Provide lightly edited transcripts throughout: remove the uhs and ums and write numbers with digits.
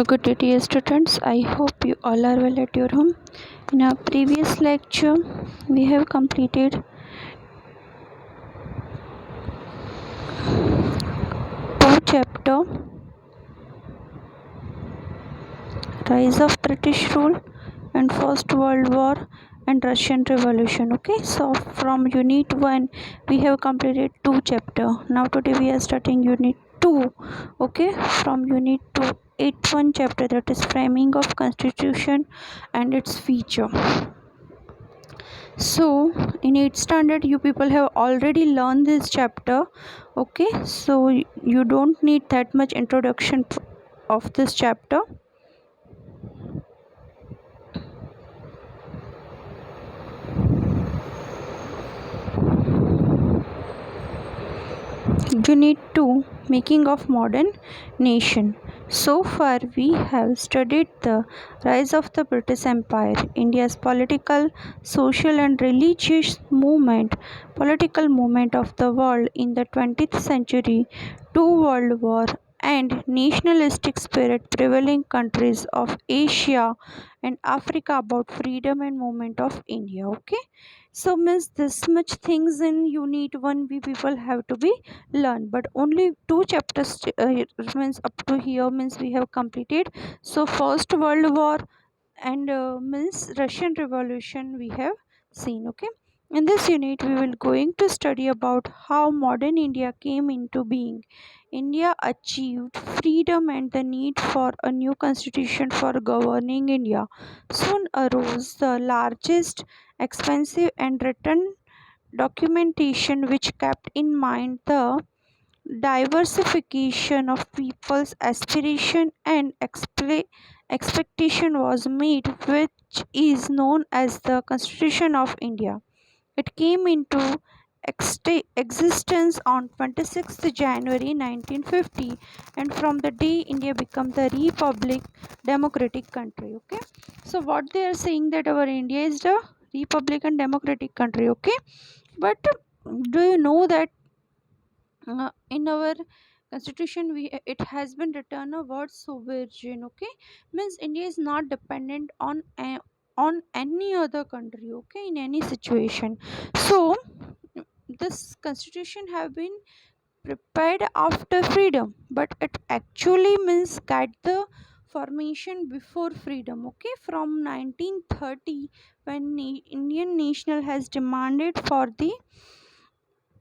Good day, dear students. I hope you all are well at your home. In our previous lecture, we have completed two chapter: Rise of British Rule and First World War and Russian Revolution. Okay, so from Unit 1, we have completed two chapter. Now today we are starting Unit 2. Okay, from Unit 2, 8th chapter, that is Framing of Constitution and its feature. So in 8th standard you people have already learned this chapter. Okay, so you don't need that much introduction of this chapter. Unit 2, Making of Modern Nation. So far we have studied the rise of the British Empire, India's social and religious political movement of the world in the 20th century, two world war and nationalistic spirit prevailing countries of Asia and Africa about freedom and movement of India. Okay, so means this much things in Unit 1 we people have to be learn, but only two chapters means up to here means we have completed. So First World War and means Russian Revolution we have seen. Okay, in this unit we will going to study about how modern India came into being. India achieved freedom and the need for a new constitution for governing India soon arose the largest, expensive and written documentation which kept in mind the diversification of people's aspiration and expectation was made, which is known as the Constitution of India. It came into existence on 26th January 1950, and from the day India became the Republic democratic country. Okay, so what they are saying that our India is the Republican democratic country. Okay, but do you know that in our constitution it has been written a word sovereign. Okay, means India is not dependent on any other country. Okay, in any situation. So this constitution have been prepared after freedom, but it actually means get the formation before freedom. Okay, from 1930, when Indian national has demanded for the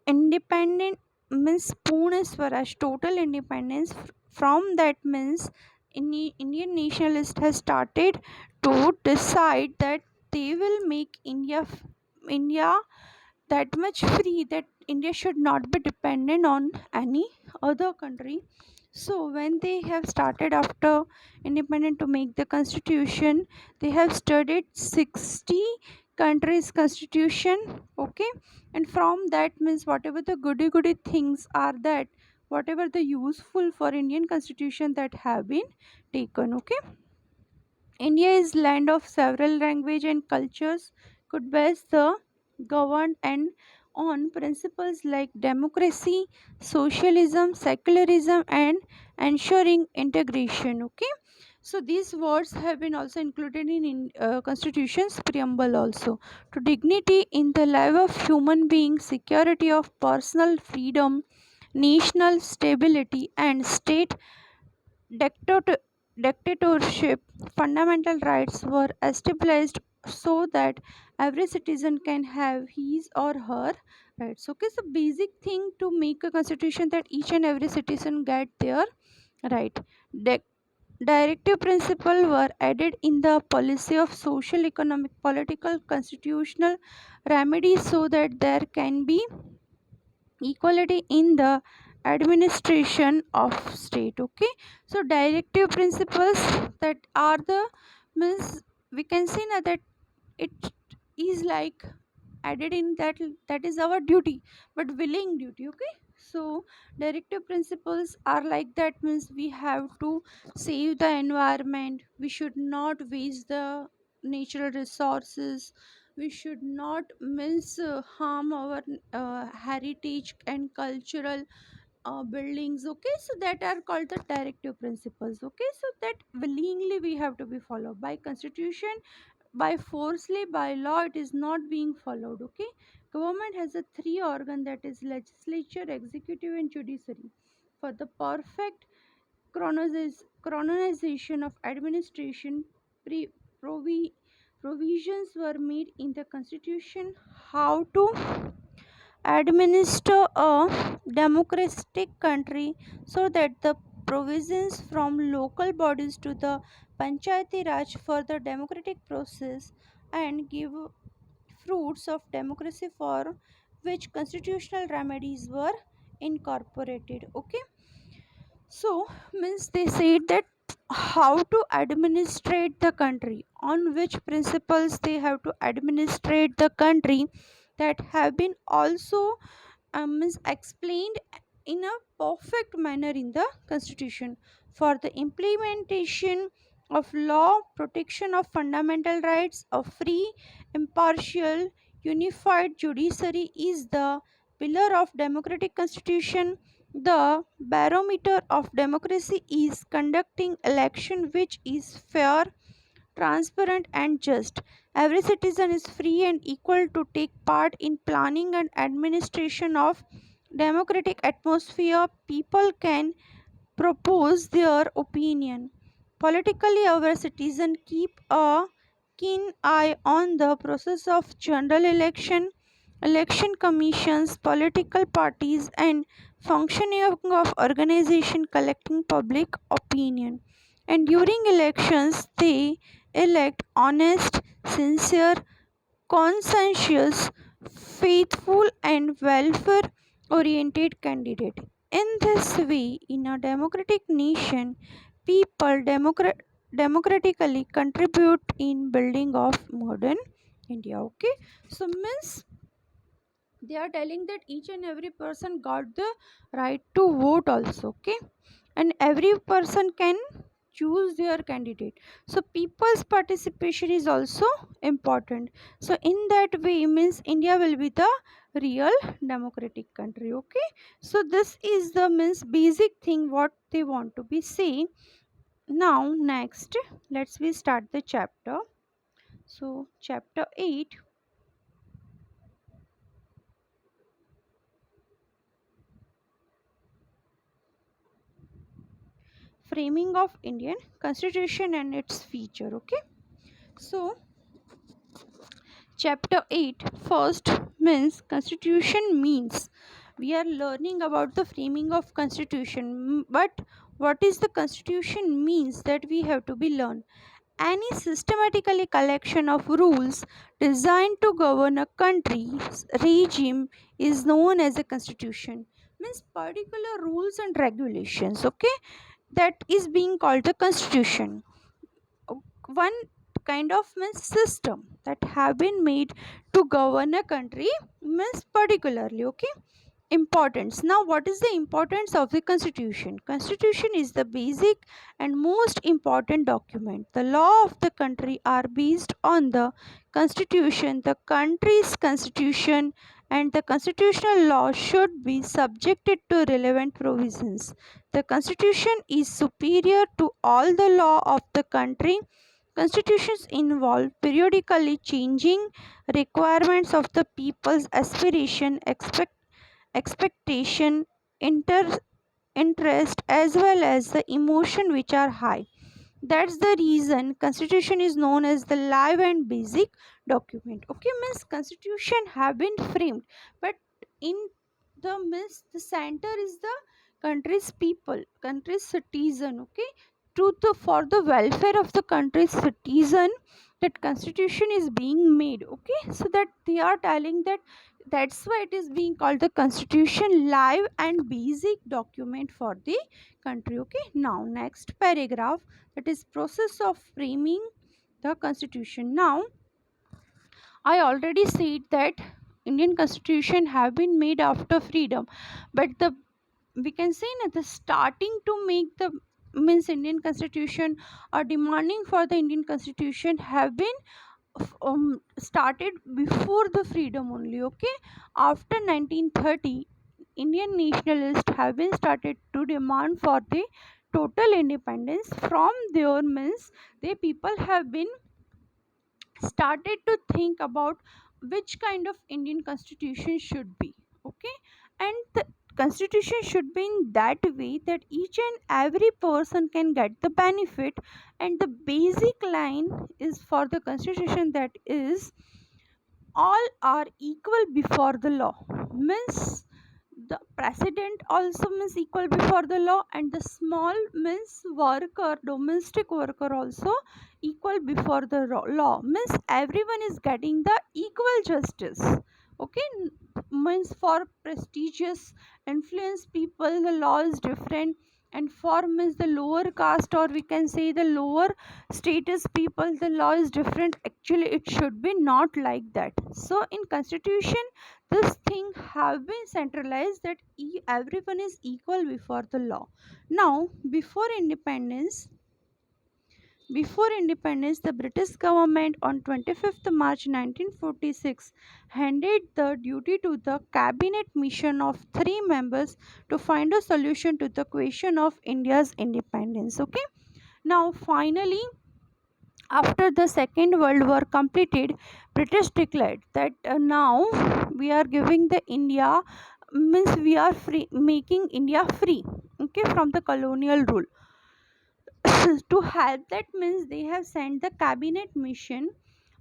independent means Pune Swaraj, total independence. From that means Indian nationalist has started to decide that they will make India that much free that India should not be dependent on any other country. So when they have started after independent to make the constitution, they have studied 60 countries constitution. Okay, and from that means whatever the goody things are, that whatever the useful for Indian constitution that have been taken. Okay, India is land of several language and cultures, could best the governed and on principles like democracy, socialism, secularism, and ensuring integration. Okay, so these words have been also included in Constitution's preamble also. To dignity in the life of human being, security of personal freedom, national stability, and state Dictator- dictatorship, fundamental rights were established so that every citizen can have his or her rights. Okay, so basic thing to make a constitution that each and every citizen get their right. Di- Directive principle were added in the policy of social, economic, political, constitutional remedies so that there can be equality in the administration of state. Okay, so directive principles that are the means we can see now that it is like added in that is our duty, but willing duty. Okay, so directive principles are like that means we have to save the environment, we should not waste the natural resources, we should not harm our heritage and cultural buildings. Okay, so that are called the directive principles. Okay, so that willingly we have to be followed by constitution. By forcefully by law it is not being followed. Okay, government has a three organ, that is legislature, executive and judiciary. For the perfect chronization of administration, pre- provi- provisions were made in the constitution how to administer a democratic country, so that the provisions from local bodies to the panchayati raj for the democratic process and give fruits of democracy, for which constitutional remedies were incorporated. Okay, so means they said that how to administrate the country, on which principles they have to administrate the country, that have been also is explained in a perfect manner in the constitution. For the implementation of law, protection of fundamental rights, a free, impartial, unified judiciary is the pillar of democratic constitution. The barometer of democracy is conducting election which is fair, transparent and just. Every citizen is free and equal to take part in planning and administration of democratic atmosphere. People can propose their opinion. Politically, our citizens keep a keen eye on the process of general election, election commissions, political parties, and functioning of organization collecting public opinion. And during elections, they elect honest, sincere, conscientious, faithful, and welfare oriented candidate. In this way, in a democratic nation, people democratically contribute in building of modern India. Okay, so means they are telling that each and every person got the right to vote also. Okay, and every person can choose their candidate, so people's participation is also important. So in that way means India will be the real democratic country. Okay, so this is the means basic thing what they want to be saying. Now next, let's we start the chapter. So chapter 8, framing of Indian constitution and its feature. Okay, so chapter 8 first means constitution means we are learning about the framing of constitution. But what is the constitution means, that we have to be learned. Any systematically collection of rules designed to govern a country's regime is known as a constitution. Means particular rules and regulations. Okay, that is being called the constitution. One kind of means system that have been made to govern a country, means particularly. Okay, importance. Now what is the importance of the constitution? Constitution is the basic and most important document. The law of the country are based on the constitution. The country's constitution and the constitutional law should be subjected to relevant provisions. The constitution is superior to all the law of the country. Constitutions involve periodically changing requirements of the people's aspiration, expectation, interest as well as the emotion which are high. That's the reason constitution is known as the live and basic document. Okay, means constitution have been framed, but in the means the center is the country's people, country's citizen. Okay, to the for the welfare of the country's citizen, that constitution is being made. Okay, so that they are telling that that's why it is being called the constitution, live and basic document for the country. Okay, now next paragraph, that is process of framing the constitution. Now I already said that Indian constitution have been made after freedom, but the we can say that the starting to make the means Indian constitution or demanding for the Indian constitution have been started before the freedom only. Okay, after 1930, Indian nationalists have been started to demand for the total independence from their means. The people have been started to think about which kind of Indian constitution should be. Okay, and the constitution should be in that way that each and every person can get the benefit. And the basic line is for the constitution, that is, all are equal before the law. Means the president also means equal before the law, and the small means worker, domestic worker also equal before the law. Means everyone is getting the equal justice. Okay, means for prestigious influence people the law is different, and for means the lower caste, or we can say the lower status people, the law is different. Actually it should be not like that. So in constitution this thing have been centralized that everyone is equal before the law. Now before independence, the British government on 25th March 1946 handed the duty to the cabinet mission of three members to find a solution to the question of India's independence. Okay. Now finally, after the Second World War completed, British declared that now we are giving the India, means we are free, making India free, okay, from the colonial rule. To help that means they have sent the cabinet mission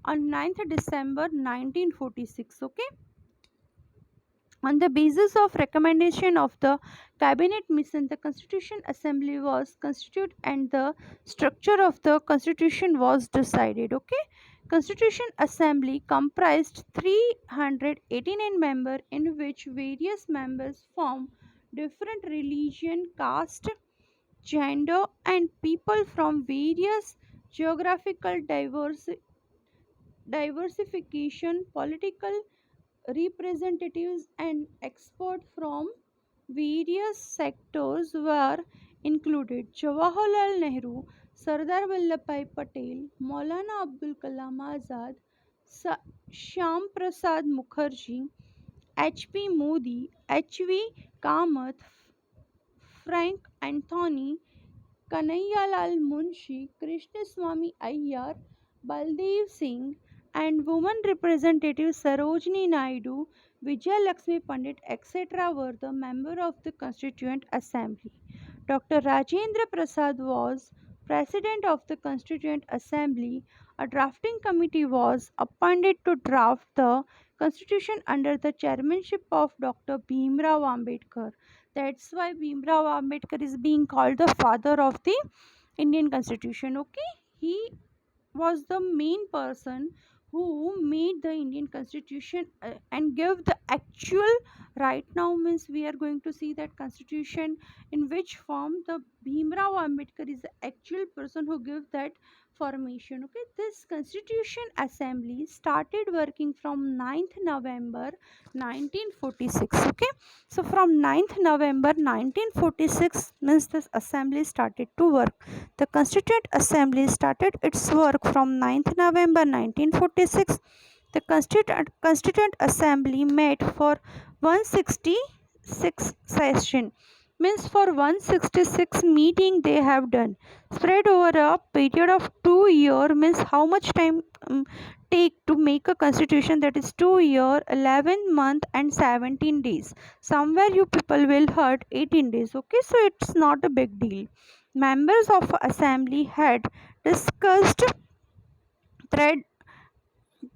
on 9th December 1946. Okay, on the basis of recommendation of the cabinet mission, the Constitution Assembly was constituted and the structure of the constitution was decided. Okay, Constitution Assembly comprised 389 members, in which various members from different religion, caste, gender, and people from various geographical diversification, political representatives, and experts from various sectors were included. Jawaharlal Nehru, Sardar Vallabhbhai Patel, Maulana Abdul Kalam Azad, Shyam Prasad Mukherjee, H.P. Modi, H.V. Kamath, Frank Anthony, Kanhaiyalal Munshi, Krishnaswamy Iyer, Baldev Singh, and women representatives Sarojini Naidu, Vijay Lakshmi Pandit, etc. were the members of the Constituent Assembly. Dr. Rajendra Prasad was president of the Constituent Assembly. A drafting committee was appointed to draft the constitution under the chairmanship of Dr. Bhimrao Ambedkar. That's why Bhimrao Ambedkar is being called the father of the Indian Constitution. Okay, he was the main person who made the Indian Constitution and gave the actual. Right now means we are going to see that constitution in which form the Bhimrao Ambedkar is the actual person who gave that formation. Okay, this Constitution Assembly started working from 9th November 1946. Okay, so from 9th November 1946 means this assembly started to work. The Constituent Assembly started its work from 9th November 1946. The Constituent Assembly met for 166 session. Means for 166 meeting they have done. Spread over a period of 2 year, means how much time take to make a constitution, that is 2 year, 11 month and 17 days. Somewhere you people will heard 18 days. Okay, so it's not a big deal. Members of assembly had discussed thread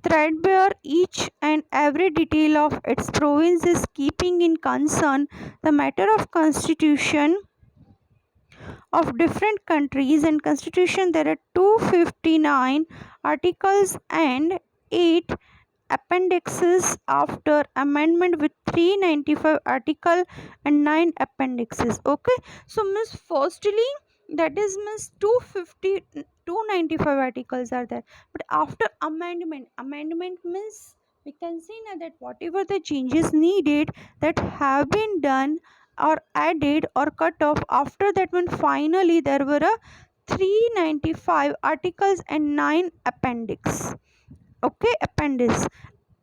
threadbare each and every detail of its provinces, keeping in concern the matter of constitution of different countries. And constitution there are 259 articles and 8 appendixes after amendment, with 395 article and 9 appendixes. Okay, so means firstly, that is means 250 295 articles are there, but after amendment means we can see now that whatever the changes needed that have been done or added or cut off, after that when finally there were a 395 articles and 9 appendix. Okay, appendix.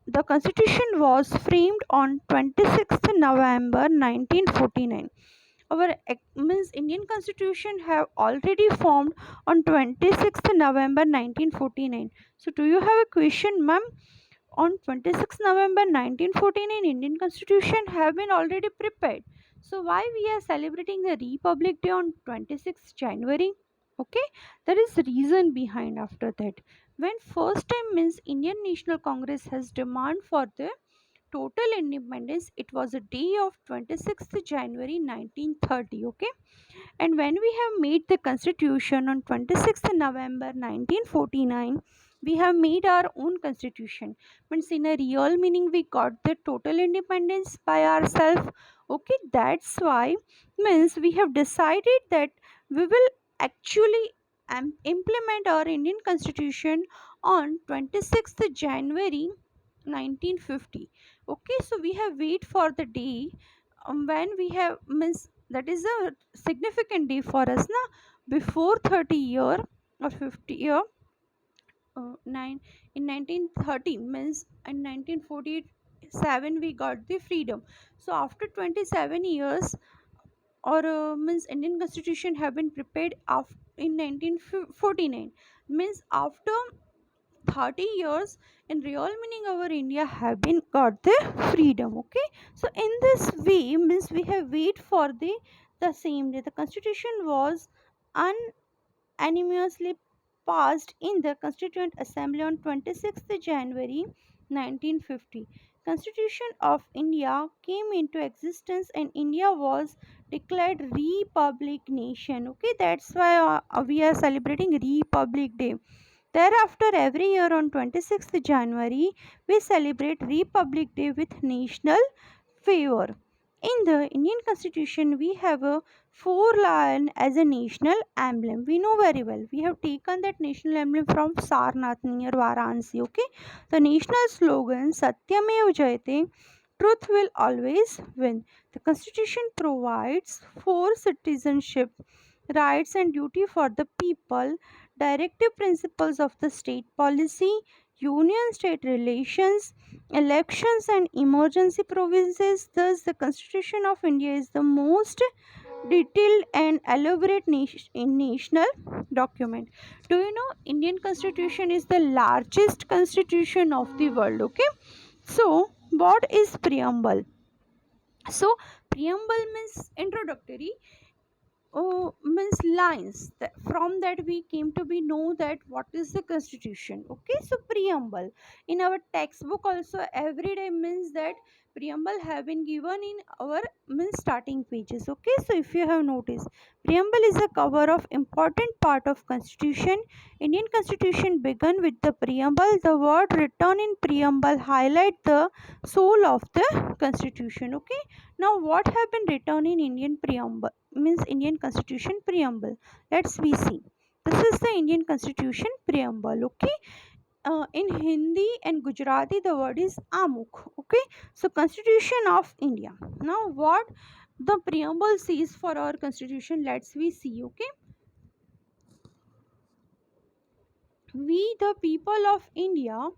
the constitution was framed on 26th November 1949. Our means Indian constitution have already formed on 26th November 1949. So do you have a question, ma'am? On 26th November 1949, Indian constitution have been already prepared. So why we are celebrating the Republic Day on 26th January? Okay, there is reason behind after that. When first time means Indian National Congress has demand for the total independence, it was a day of 26th January 1930. Okay, and when we have made the constitution on 26th November 1949, we have made our own constitution. Means in a real meaning, we got the total independence by ourselves. Okay, that's why means we have decided that we will actually implement our Indian constitution on 26th January 1950. Okay, so we have wait for the day when we have means that is a significant day for us na. Before 30 year or 50 year, 9 in 1930 means in 1947 we got the freedom. So after 27 years or means Indian constitution have been prepared after in 1949, means after 30 years in real meaning our India have been got the freedom. Okay, so in this way means we have wait for the same day the constitution was unanimously passed in the Constituent Assembly on 26th January 1950. Constitution of India came into existence and India was declared Republic Nation. Okay, that's why we are celebrating Republic Day. Thereafter, every year on 26th January, we celebrate Republic Day with national favor. In the Indian Constitution, we have a four lion as a national emblem. We know very well. We have taken that national emblem from Sarnath near Varanasi. Okay, the national slogan Satyamev Jayate. Truth will always win. The Constitution provides four citizenship rights and duty for the people, directive principles of the state policy, union state relations, elections, and emergency provisions. Thus, the Constitution of India is the most detailed and elaborate national document. Do you know Indian Constitution is the largest constitution of the world? Okay, so what is preamble? So preamble means introductory, means lines that from that we came to be know that what is the constitution. Okay, so preamble in our textbook also every day means that preamble have been given in our means starting pages. Okay, so if you have noticed, preamble is a cover of important part of constitution. Indian constitution began with the preamble. The word written in preamble highlight the soul of the constitution. Okay, now what have been written in Indian preamble means Indian constitution preamble? Let's we see. This is the Indian constitution preamble. Okay, in Hindi and Gujarati the word is amuk. Okay, so constitution of India. Now what the preamble says for our constitution, let's we see. Okay, we the people of India,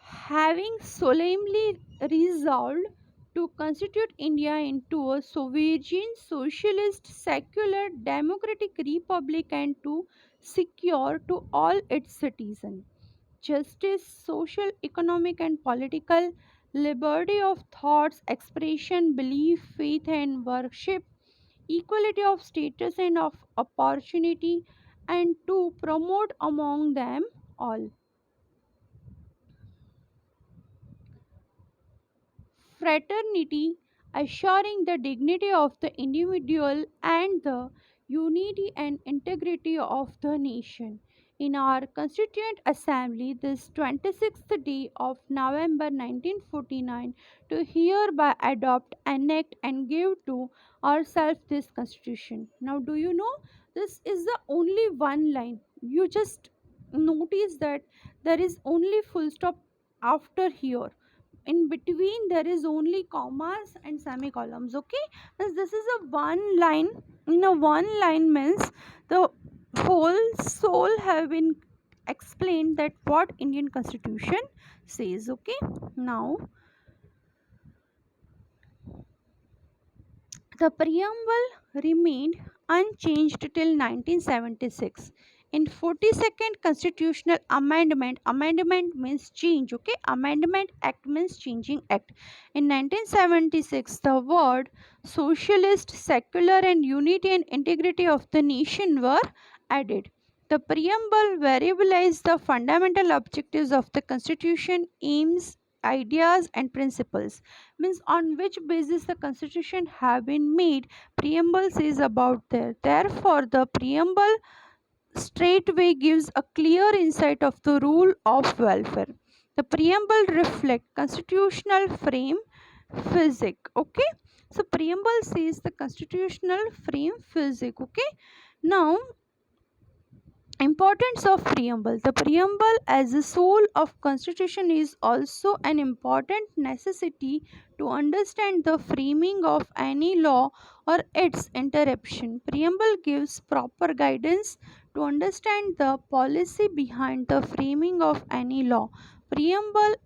having solemnly resolved to constitute India into a sovereign, socialist, secular, democratic republic and to secure to all its citizens justice, social, economic, and political liberty of thoughts, expression, belief, faith, and worship, equality of status and of opportunity, and to promote among them all fraternity, assuring the dignity of the individual and the unity and integrity of the nation. In our Constituent Assembly, this 26th day of November 1949, to hereby adopt, enact, and give to ourselves this Constitution. Now, do you know this is the only one line? You just notice that there is only full stop after here. In between there is only commas and semicolons. Okay, this is a one line. In a one line means the whole soul have been explain that what Indian Constitution says. Okay, now the preamble remained unchanged till 1976. In 42nd constitutional amendment means change, okay? Amendment act means changing act. In 1976, the word socialist, secular and unity and integrity of the nation were added. The preamble variabilized the fundamental objectives of the constitution, aims, ideas and principles, means on which basis the constitution have been made. Preamble says about there, therefore the preamble straightway gives a clear insight of the rule of welfare. The preamble reflect constitutional frame physic. Okay, so preamble says the constitutional frame physic. Okay, now importance of preamble. The preamble as a soul of constitution is also an important necessity to understand the framing of any law or its interruption. Preamble gives proper guidance to understand the policy behind the framing of any law. Preamble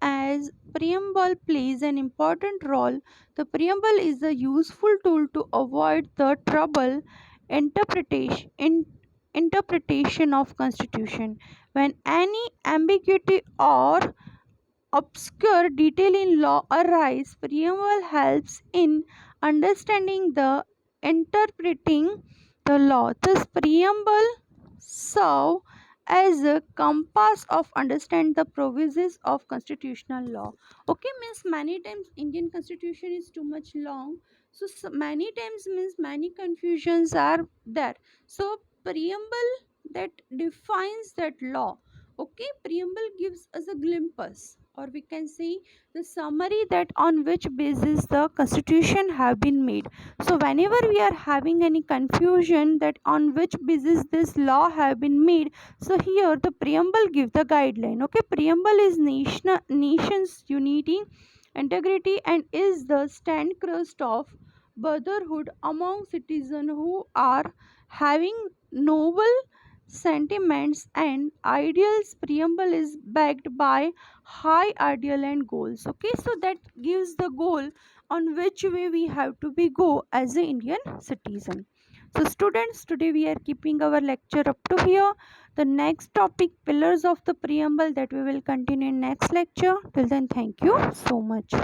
plays an important role. The preamble is a useful tool to avoid the trouble interpretation of constitution. When any ambiguity or obscure detail in law arise, preamble helps in understanding the interpreting the law. Thus preamble serve as a compass of understand the provisions of constitutional law. Okay, means many times Indian constitution is too much long, so many times means many confusions are there. So preamble that defines that law. Okay, preamble gives us a glimpse, or we can say the summary that on which basis the constitution have been made. So whenever we are having any confusion that on which basis this law have been made, so here the preamble give the guideline. Okay, preamble is nation's unity, integrity and is the stand crust of brotherhood among citizens who are having noble sentiments and ideals. Preamble is backed by high ideal and goals. Okay, so that gives the goal on which way we have to be go as an Indian citizen. So students, today we are keeping our lecture up to here. The next topic, pillars of the preamble, that we will continue in next lecture. Till then, thank you so much.